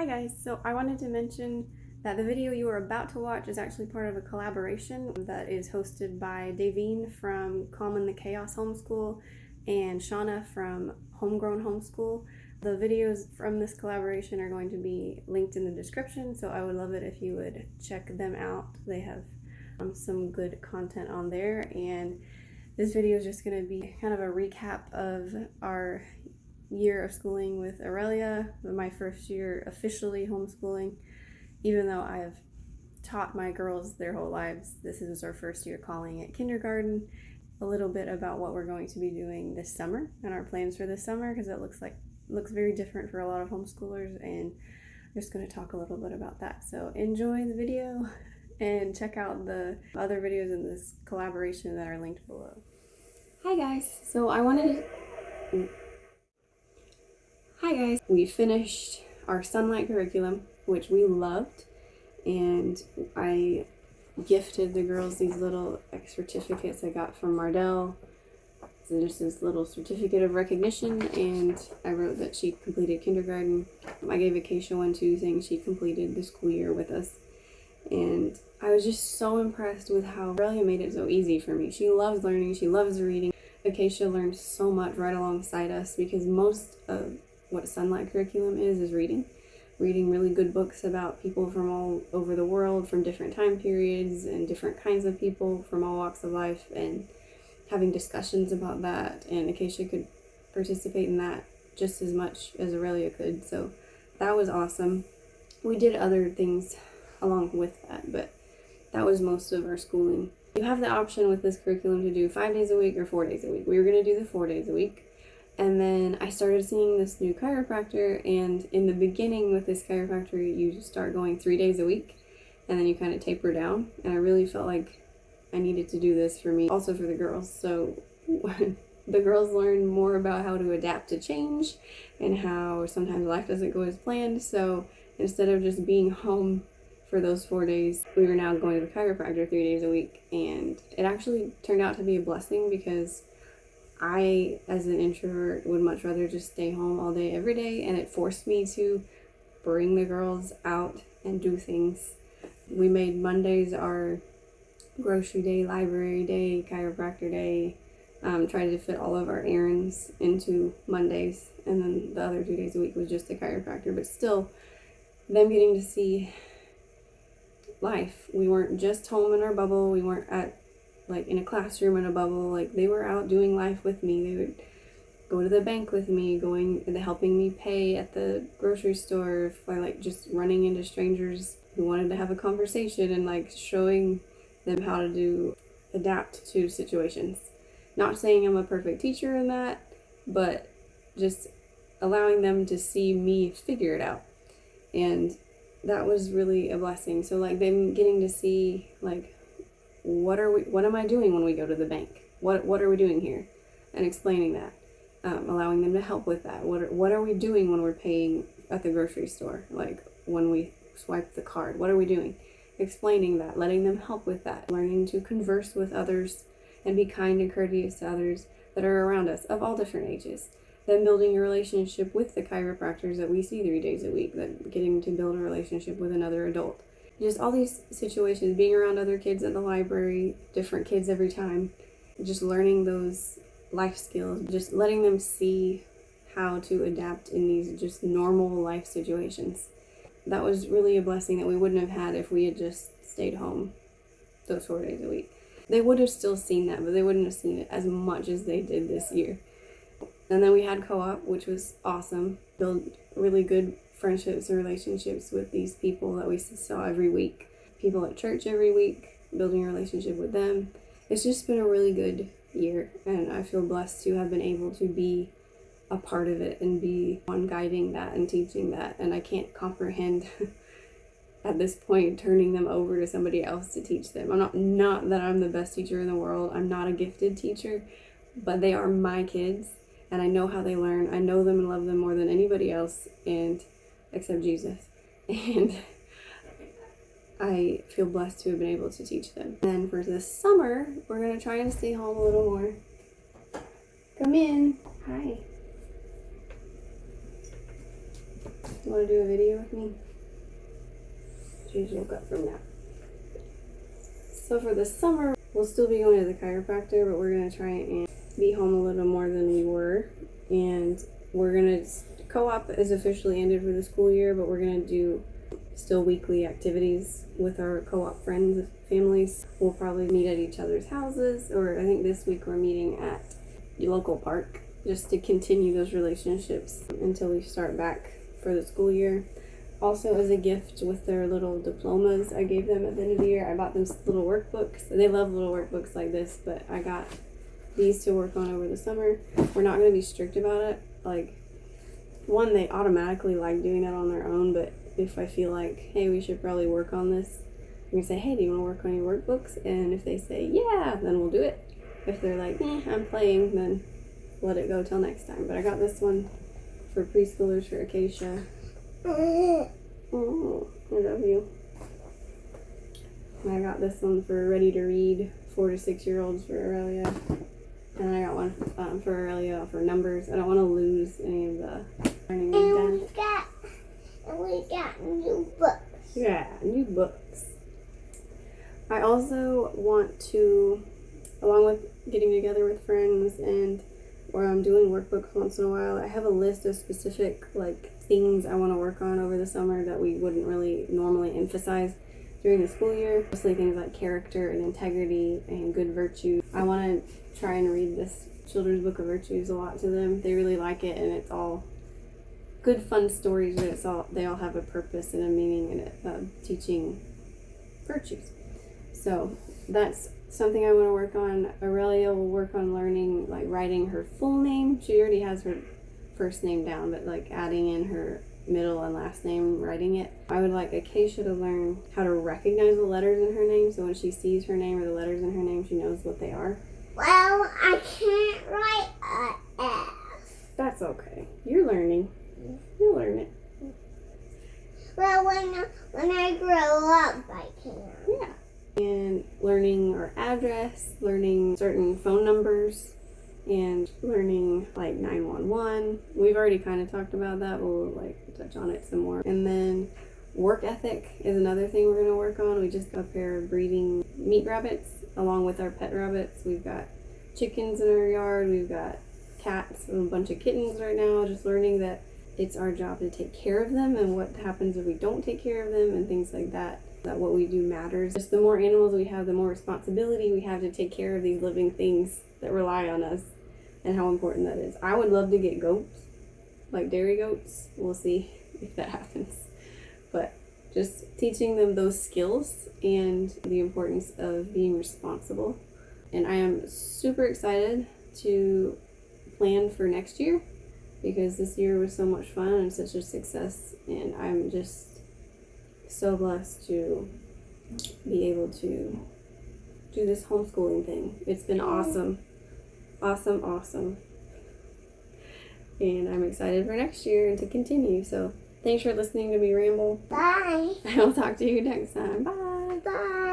Hi guys, so I wanted to mention that the video you are about to watch is actually part of a collaboration that is hosted by Davene from Calm in the Chaos Homeschool and Shauna from Homegrown Homeschool. The videos from this collaboration are going to be linked in the description, so I would love it if you would check them out. They have some good content on there, and this video is just going to be kind of a recap of our year of schooling with Aurelia, my first year officially homeschooling. Even though I have taught my girls their whole lives, this is our first year calling it kindergarten. A little bit about what we're going to be doing this summer and our plans for this summer, because it looks very different for a lot of homeschoolers, and I'm just going to talk a little bit about that. So enjoy the video and check out the other videos in this collaboration that are linked below. Hi guys, we finished our Sunlight curriculum, which we loved, and I gifted the girls these little certificates I got from Mardell. So just this little certificate of recognition, and I wrote that she completed kindergarten. I gave Acacia one too, saying she completed the school year with us, and I was just so impressed with how Aurelia made it so easy for me. She loves learning, she loves reading. Acacia learned so much right alongside us, because most of what Sunlight curriculum is reading really good books about people from all over the world, from different time periods and different kinds of people from all walks of life, and having discussions about that. And Acacia could participate in that just as much as Aurelia could, so that was awesome. We did other things along with that, but that was most of our schooling. You have the option with this curriculum to do 5 days a week or 4 days a week. We were going to do the 4 days a week. And then I started seeing this new chiropractor, and in the beginning with this chiropractor, you start going 3 days a week, and then you kind of taper down. And I really felt like I needed to do this for me, also for the girls. So the girls learn more about how to adapt to change and how sometimes life doesn't go as planned. So instead of just being home for those 4 days, we were now going to the chiropractor 3 days a week. And it actually turned out to be a blessing, because I, as an introvert, would much rather just stay home all day, every day, and it forced me to bring the girls out and do things. We made Mondays our grocery day, library day, chiropractor day, tried to fit all of our errands into Mondays, and then the other 2 days a week was just the chiropractor. But still, them getting to see life. We weren't just home in our bubble, we weren't in a classroom in a bubble. They were out doing life with me. They would go to the bank with me, helping me pay at the grocery store, if I just running into strangers who wanted to have a conversation, and showing them how to adapt to situations. Not saying I'm a perfect teacher in that, but just allowing them to see me figure it out. And that was really a blessing. So them getting to see what am I doing when we go to the bank? What are we doing here? And explaining that. Allowing them to help with that. What are we doing when we're paying at the grocery store? When we swipe the card, what are we doing? Explaining that, letting them help with that. Learning to converse with others and be kind and courteous to others that are around us of all different ages. Then building a relationship with the chiropractors that we see 3 days a week, getting to build a relationship with another adult. Just all these situations, being around other kids at the library, different kids every time, just learning those life skills, just letting them see how to adapt in these just normal life situations. That was really a blessing that we wouldn't have had if we had just stayed home those 4 days a week. They would have still seen that, but they wouldn't have seen it as much as they did this year. And then we had co-op, which was awesome. Build really good friendships and relationships with these people that we saw every week. People at church every week, building a relationship with them. It's just been a really good year, and I feel blessed to have been able to be a part of it and be one guiding that and teaching that. And I can't comprehend at this point turning them over to somebody else to teach them. I'm not that I'm the best teacher in the world. I'm not a gifted teacher, but they are my kids, and I know how they learn. I know them and love them more than anybody else, and except Jesus. And I feel blessed to have been able to teach them. Then for this summer, we're going to try and stay home a little more. Come in. Hi. You want to do a video with me? She just woke up from nap. So for the summer, we'll still be going to the chiropractor, but we're going to try and be home a little more than we were. And we're going to, co-op is officially ended for the school year, but we're going to do still weekly activities with our co-op friends and families. We'll probably meet at each other's houses, or I think this week we're meeting at the local park just to continue those relationships until we start back for the school year. Also, as a gift with their little diplomas I gave them at the end of the year, I bought them little workbooks. They love little workbooks like this, but I got these to work on over the summer. We're not going to be strict about it. Like, one, they automatically like doing that on their own, but if I feel like, hey, we should probably work on this, I'm going to say, hey, do you want to work on your workbooks? And if they say, yeah, then we'll do it. If they're like, I'm playing, then let it go till next time. But I got this one for preschoolers for Acacia. Oh, I love you. And I got this one for ready to read, 4 to 6 year olds for Aurelia. And I got one for Aurelia for numbers. I don't want to lose any of the learning we've done. And we got new books. Yeah, new books. I also want to, along with getting together with friends and where I'm doing workbooks once in a while, I have a list of specific things I want to work on over the summer that we wouldn't really normally emphasize during the school year. Mostly things like character and integrity and good virtue. I want to try and read this children's book of virtues a lot to them. They really like it, and it's all good fun stories, but they all have a purpose and a meaning in it, teaching virtues. So that's something I want to work on. Aurelia will work on learning writing her full name. She already has her first name down, but adding in her middle and last name, writing it. I would like Acacia to learn how to recognize the letters in her name, so when she sees her name or the letters in her name, she knows what they are. Well, I can't write a S. That's okay. You're learning. You'll learn it. Well, when I grow up, I can. Yeah. And learning our address, learning certain phone numbers, and learning 911. We've already kind of talked about that. We'll touch on it some more. And then work ethic is another thing we're going to work on. We just got a pair of breeding meat rabbits along with our pet rabbits. We've got chickens in our yard. We've got cats and a bunch of kittens right now. Just learning that it's our job to take care of them and what happens if we don't take care of them and things like that. That what we do matters. Just the more animals we have, the more responsibility we have to take care of these living things that rely on us and how important that is. I would love to get goats, like dairy goats. We'll see if that happens. But just teaching them those skills and the importance of being responsible. And I am super excited to plan for next year because this year was so much fun and such a success, and I'm just so blessed to be able to do this homeschooling thing. It's been awesome. Awesome. And I'm excited for next year and to continue. So thanks for listening to me ramble. Bye. I'll talk to you next time. Bye. Bye.